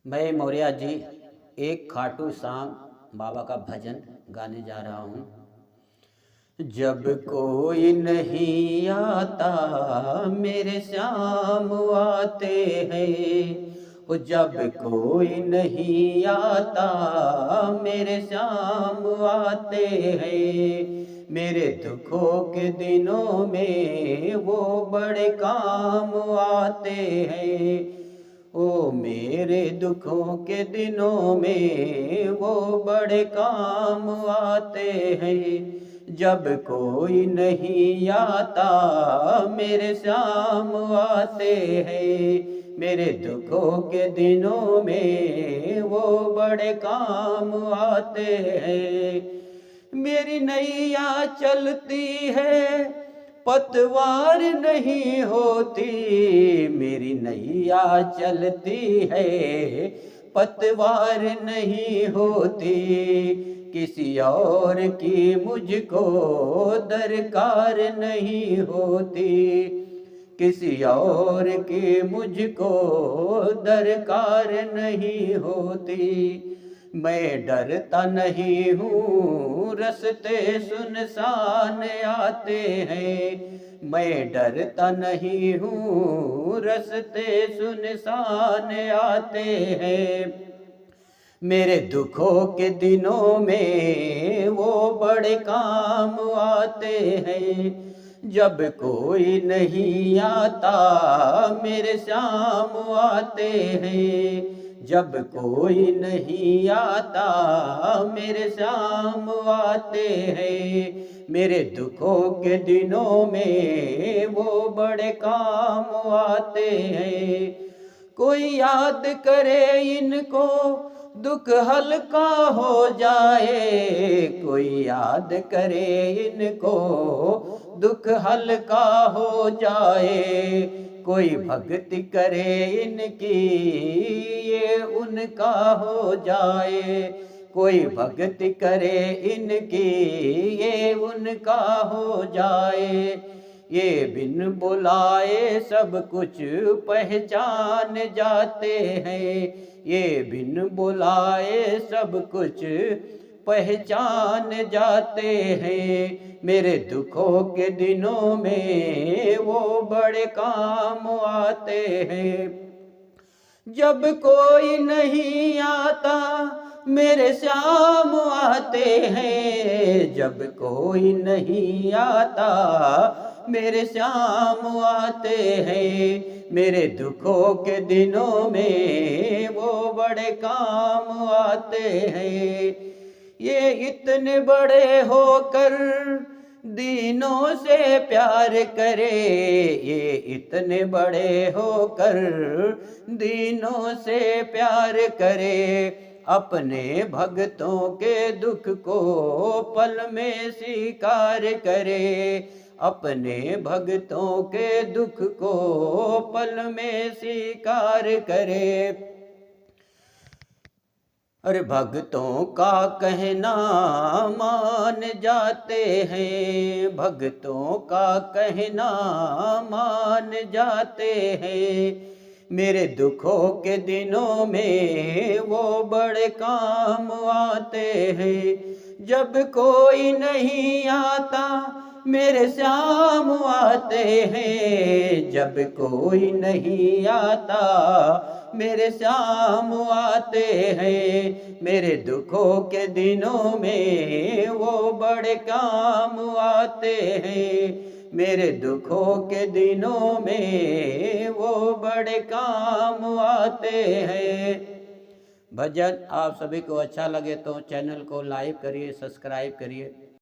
मैं मौर्या जी एक खाटू श्याम बाबा का भजन गाने जा रहा हूँ। जब कोई नहीं आता मेरे श्याम आते हैं। ओ जब कोई नहीं आता मेरे श्याम आते हैं। मेरे दुखों के दिनों में वो बड़े काम आते हैं। ओ मेरे दुखों के दिनों में वो बड़े काम आते हैं। जब कोई नहीं आता मेरे श्याम आते हैं। मेरे दुखों के दिनों में वो बड़े काम आते हैं। मेरी नैया चलती है पतवार नहीं होती। मेरी नैया चलती है पतवार नहीं होती। किसी और की मुझको दरकार नहीं होती। किसी और की मुझको दरकार नहीं होती। मैं डरता नहीं हूँ रास्ते सुनसान आते हैं। मैं डरता नहीं हूँ रास्ते सुनसान आते हैं। मेरे दुखों के दिनों में वो बड़े काम आते हैं। जब कोई नहीं आता मेरे श्याम आते हैं। जब कोई नहीं आता मेरे श्याम आते हैं। मेरे दुखों के दिनों में वो बड़े काम आते हैं। कोई याद करे इनको दुख हल्का हो जाए। कोई याद करे इनको दुख हल्का हो जाए। कोई भक्ति करे इनकी ये उनका हो जाए। कोई भक्ति करे इनकी ये उनका हो जाए। ये बिन बुलाए सब कुछ पहचान जाते हैं। ये बिन बुलाए सब कुछ पहचान जाते हैं। मेरे दुखों के दिनों में वो बड़े काम आते हैं। जब कोई नहीं आता मेरे श्याम आते हैं। जब कोई नहीं आता मेरे श्याम आते हैं। मेरे दुखों के दिनों में वो बड़े काम आते हैं। ये इतने बड़े होकर दीनों से प्यार करे। ये इतने बड़े होकर दीनों से प्यार करे। अपने भक्तों के दुख को पल में स्वीकार करे। अपने भक्तों के दुख को पल में स्वीकार करे। अरे भक्तों का कहना मान जाते हैं। भक्तों का कहना मान जाते हैं। मेरे दुखों के दिनों में वो बड़े काम आते हैं। जब कोई नहीं आता मेरे श्याम आते हैं। जब कोई नहीं आता मेरे श्याम आते हैं। मेरे दुखों के दिनों में वो बड़े काम आते हैं। मेरे दुखों के दिनों में वो बड़े काम आते हैं। भजन आप सभी को अच्छा लगे तो चैनल को लाइक करिए, सब्सक्राइब करिए।